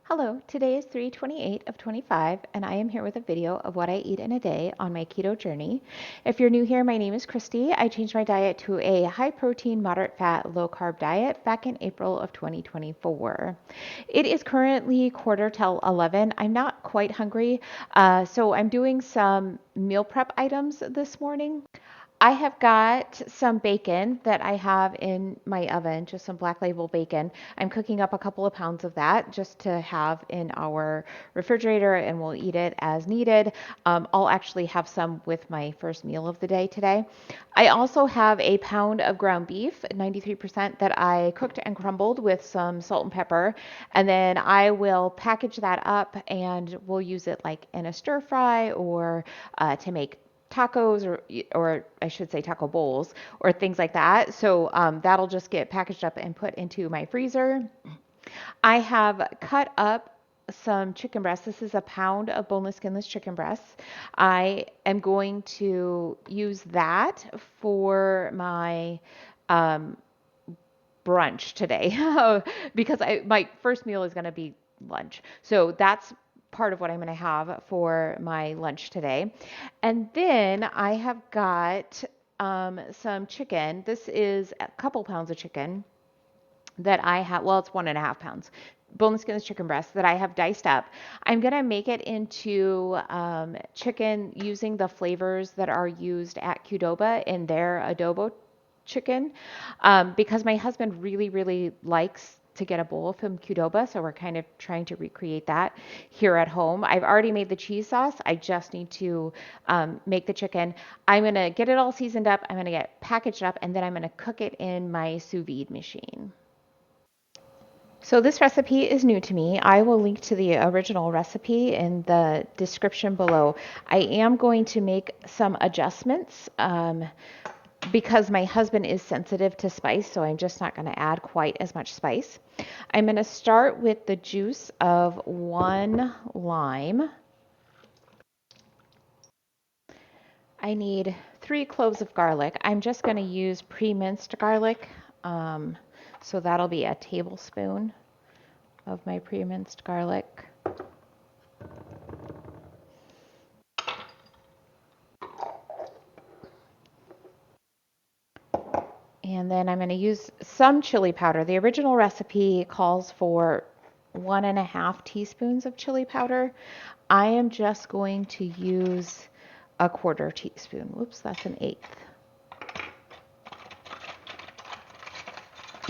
Hello, today is 3/28 of 25, and I am here with a video of what I eat in a day on my keto journey. If you're new here, my name is Christy. I changed my diet to a high protein, moderate fat, low carb diet back in April of 2024. It is currently quarter till 11. I'm not quite hungry, so I'm doing some meal prep items this morning. I have got some bacon that I have in my oven, just some black label bacon. I'm cooking up a couple of pounds of that just to have in our refrigerator and we'll eat it as needed. I'll actually have some with my first meal of the day today. I also have a pound of ground beef, 93%, that I cooked and crumbled with some salt and pepper. And then I will package that up and we'll use it like in a stir fry or to make tacos or I should say taco bowls or things like that. So that'll just get packaged up and put into my freezer. I have cut up some chicken breasts. This is a pound of boneless, skinless chicken breasts. I am going to use that for my um, brunch today because my first meal is going to be lunch. So that's part of what I'm going to have for my lunch today. And then I have got some chicken. This is a couple pounds of chicken that I have, well, it's 1.5 pounds, boneless skinless chicken breast that I have diced up. I'm going to make it into chicken using the flavors that are used at Qdoba in their adobo chicken because my husband really, really likes to get a bowl from Qdoba, so we're kind of trying to recreate that here at home. I've already made the cheese sauce. I just need to make the chicken. I'm going to get it all seasoned up. I'm going to get packaged up, and then I'm going to cook it in my sous vide machine. So this recipe is new to me. I will link to the original recipe in the description below. I am going to make some adjustments because my husband is sensitive to spice, so I'm just not going to add quite as much spice. I'm going to start with the juice of 1 lime. I need 3 cloves of garlic. I'm just going to use pre-minced garlic, so that'll be a tablespoon of my pre-minced garlic. And then I'm going to use some chili powder. The original recipe calls for 1.5 teaspoons of chili powder. I am just going to use a 1/4 teaspoon. Whoops, that's an eighth.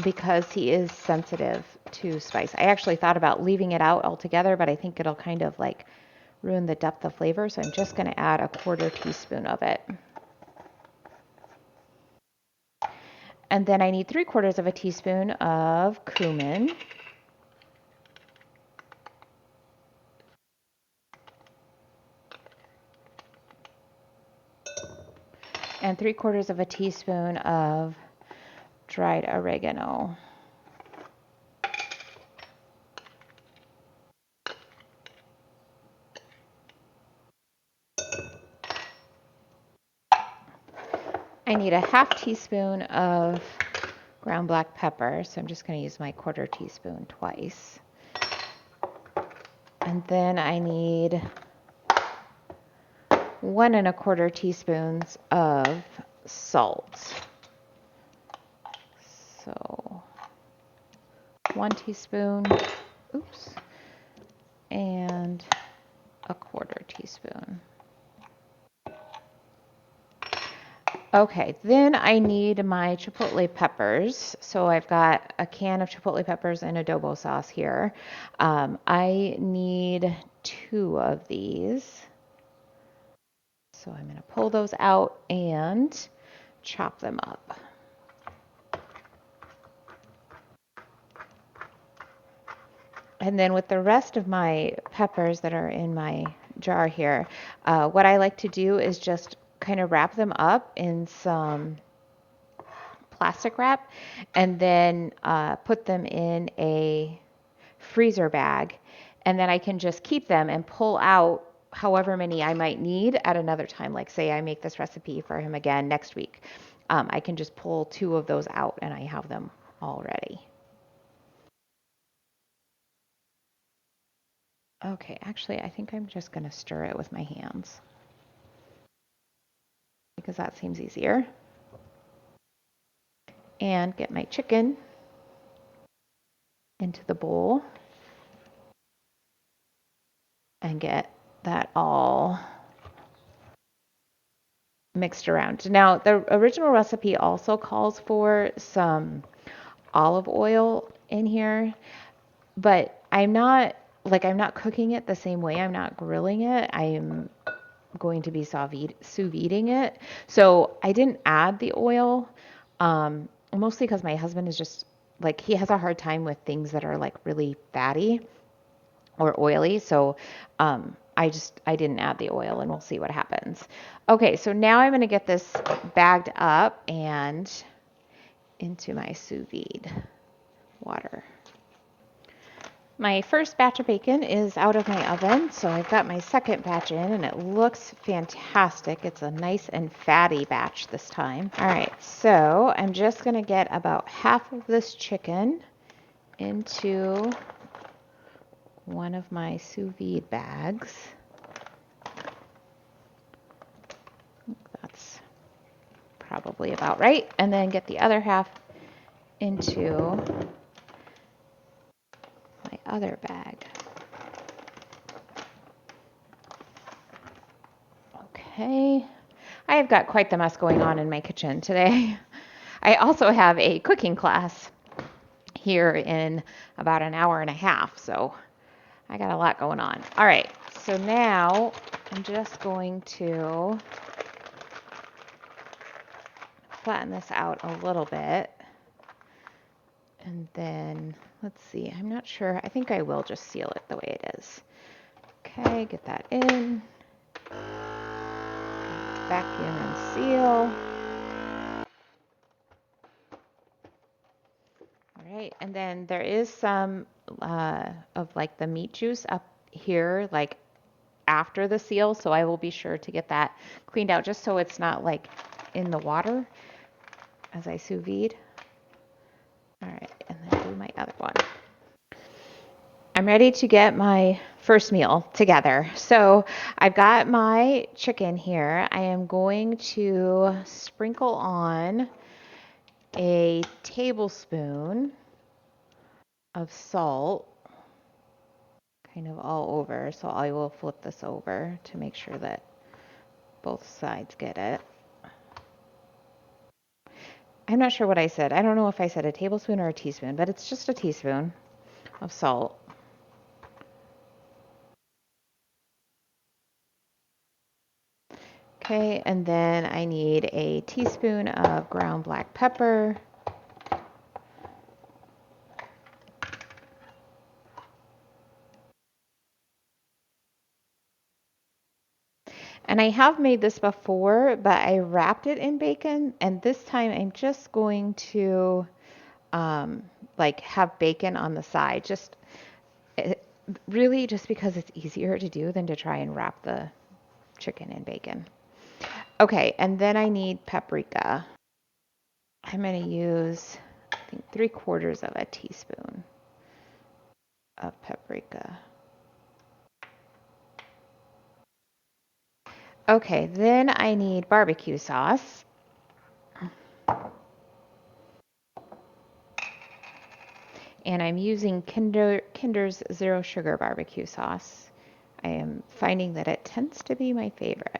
Because he is sensitive to spice. I actually thought about leaving it out altogether, but I think it'll kind of like ruin the depth of flavor. So I'm just going to add a 1/4 teaspoon of it. And then I need 3/4 of a teaspoon of cumin. And 3/4 of a teaspoon of dried oregano. I need a 1/2 teaspoon of ground black pepper, so I'm just going to use my 1/4 teaspoon twice. And then I need 1 1/4 teaspoons of salt. So 1 teaspoon, oops, and a 1/4 teaspoon. Okay, then I need my chipotle peppers. So I've got a can of chipotle peppers and adobo sauce here. I need 2 of these. So I'm going to pull those out and chop them up. And then with the rest of my peppers that are in my jar here, what I like to do is just kind of wrap them up in some plastic wrap and then put them in a freezer bag. And then I can just keep them and pull out however many I might need at another time. Like say I make this recipe for him again next week. I can just pull 2 of those out and I have them all ready. Okay, actually, I think I'm just going to stir it with my hands because that seems easier. And get my chicken into the bowl and get that all mixed around. Now, the original recipe also calls for some olive oil in here, but I'm not cooking it the same way. I'm not grilling it. I'm going to be sous videing it. So I didn't add the oil, mostly because my husband is just like, he has a hard time with things that are like really fatty or oily. So I didn't add the oil, and we'll see what happens. Okay, so now I'm going to get this bagged up and into my sous vide water. My first batch of bacon is out of my oven, so I've got my second batch in, and it looks fantastic. It's a nice and fatty batch this time. All right, so I'm just going to get about half of this chicken into one of my sous vide bags. That's probably about right. And then get the other half into my other bag. Okay. I have got quite the mess going on in my kitchen today. I also have a cooking class here in about an hour and a half, so I got a lot going on. All right, so now I'm just going to flatten this out a little bit. And then, let's see, I'm not sure. I think I will just seal it the way it is. Okay, get that in. Vacuum and seal. All right, and then there is some of like the meat juice up here, like after the seal, so I will be sure to get that cleaned out just so it's not like in the water as I sous vide. All right, and then do my other one. I'm ready to get my first meal together. So I've got my chicken here. I am going to sprinkle on a tablespoon of salt, kind of all over. So I will flip this over to make sure that both sides get it. I'm not sure what I said. I don't know if I said a tablespoon or a teaspoon, but it's just a teaspoon of salt. Okay, and then I need a teaspoon of ground black pepper. And I have made this before, but I wrapped it in bacon, and this time I'm just going to like have bacon on the side, just really just because it's easier to do than to try and wrap the chicken in bacon. Okay, and then I need paprika. I'm going to use, I think, 3/4 of a teaspoon of paprika. Okay, then I need barbecue sauce. And I'm using Kinder's Zero Sugar Barbecue Sauce. I am finding that it tends to be my favorite.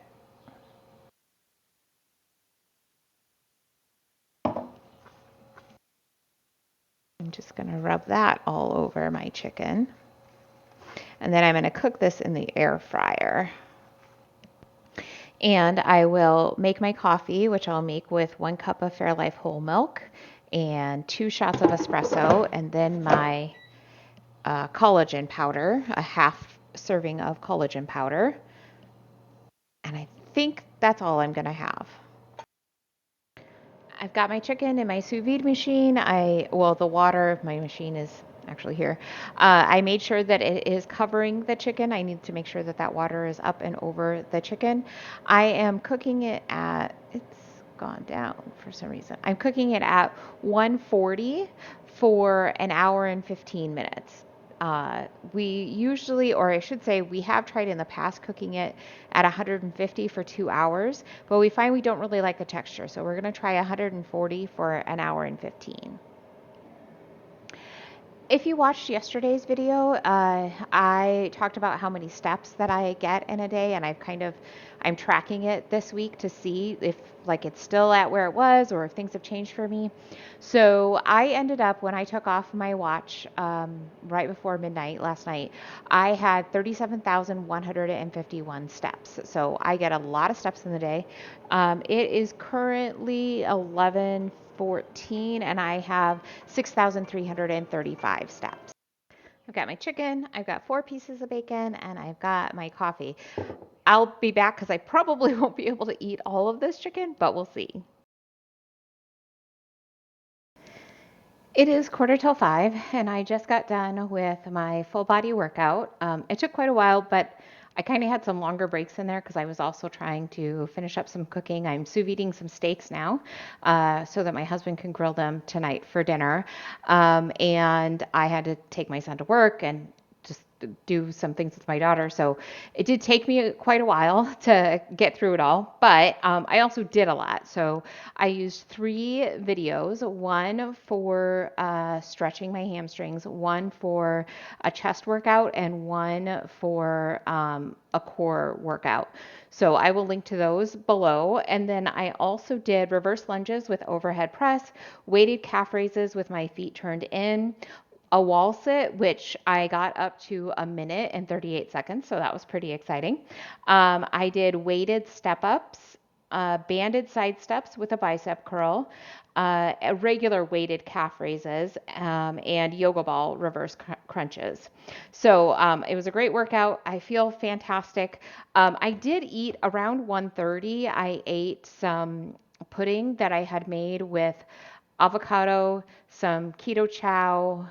I'm just going to rub that all over my chicken. And then I'm going to cook this in the air fryer. And I will make my coffee, which I'll make with 1 cup of Fairlife whole milk and 2 shots of espresso, and then my collagen powder, a half serving of collagen powder. And I think that's all I'm going to have. I've got my chicken in my sous vide machine. The water, my machine is actually here. I made sure that it is covering the chicken. I need to make sure that that water is up and over the chicken. I am cooking it at, it's gone down for some reason. I'm cooking it at 140 for an hour and 15 minutes. We usually, or I should say, we have tried in the past cooking it at 150 for 2 hours, but we find we don't really like the texture. So we're going to try 140 for an hour and 15. If you watched yesterday's video, I talked about how many steps that I get in a day, and I'm tracking it this week to see if like it's still at where it was or if things have changed for me. So I ended up, when I took off my watch right before midnight last night, I had 37,151 steps. So I get a lot of steps in the day. It is currently 11:14, and I have 6,335 steps. I've got my chicken, I've got 4 pieces of bacon, and I've got my coffee. I'll be back because I probably won't be able to eat all of this chicken, but we'll see. It is 4:45, and I just got done with my full body workout. It took quite a while, but I kind of had some longer breaks in there because I was also trying to finish up some cooking. I'm sous videing some steaks now so that my husband can grill them tonight for dinner. And I had to take my son to work and just do some things with my daughter. So it did take me quite a while to get through it all, but I also did a lot. So I used 3 videos, one for stretching my hamstrings, one for a chest workout, and one for a core workout. So I will link to those below. And then I also did reverse lunges with overhead press, weighted calf raises with my feet turned in, a wall sit, which I got up to 1 minute and 38 seconds. So that was pretty exciting. I did weighted step ups, banded side steps with a bicep curl, regular weighted calf raises, and yoga ball reverse crunches. So it was a great workout. I feel fantastic. I did eat around 1:30. I ate some pudding that I had made with avocado, some keto chow,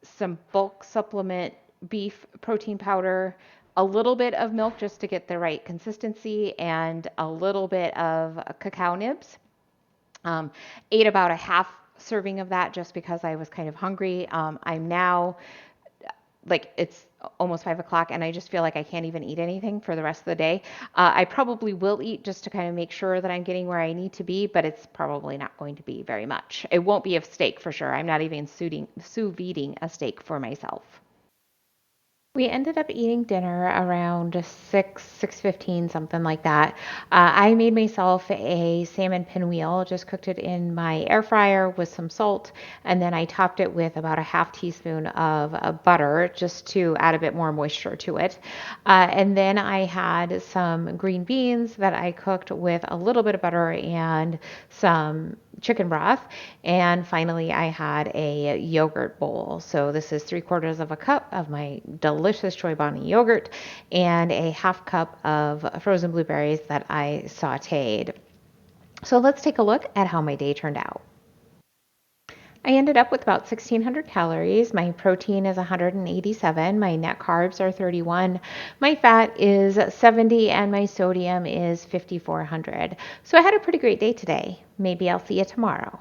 some bulk supplement beef protein powder, a little bit of milk just to get the right consistency, and a little bit of cacao nibs. Um, Ate about a half serving of that just because I was kind of hungry. I'm now like it's almost 5 o'clock and I just feel like I can't even eat anything for the rest of the day. I probably will eat just to kind of make sure that I'm getting where I need to be, but it's probably not going to be very much. It won't be a steak for sure. I'm not even sous videing a steak for myself. We ended up eating dinner around 6:15, something like that. I made myself a salmon pinwheel, just cooked it in my air fryer with some salt, and then I topped it with about a half teaspoon of butter just to add a bit more moisture to it. And then I had some green beans that I cooked with a little bit of butter and some chicken broth. And finally, I had a yogurt bowl. So this is 3/4 of a cup of my delicious Chobani yogurt and a half cup of frozen blueberries that I sauteed. So let's take a look at how my day turned out. I ended up with about 1,600 calories. My protein is 187. My net carbs are 31. My fat is 70, and my sodium is 5,400. So I had a pretty great day today. Maybe I'll see you tomorrow.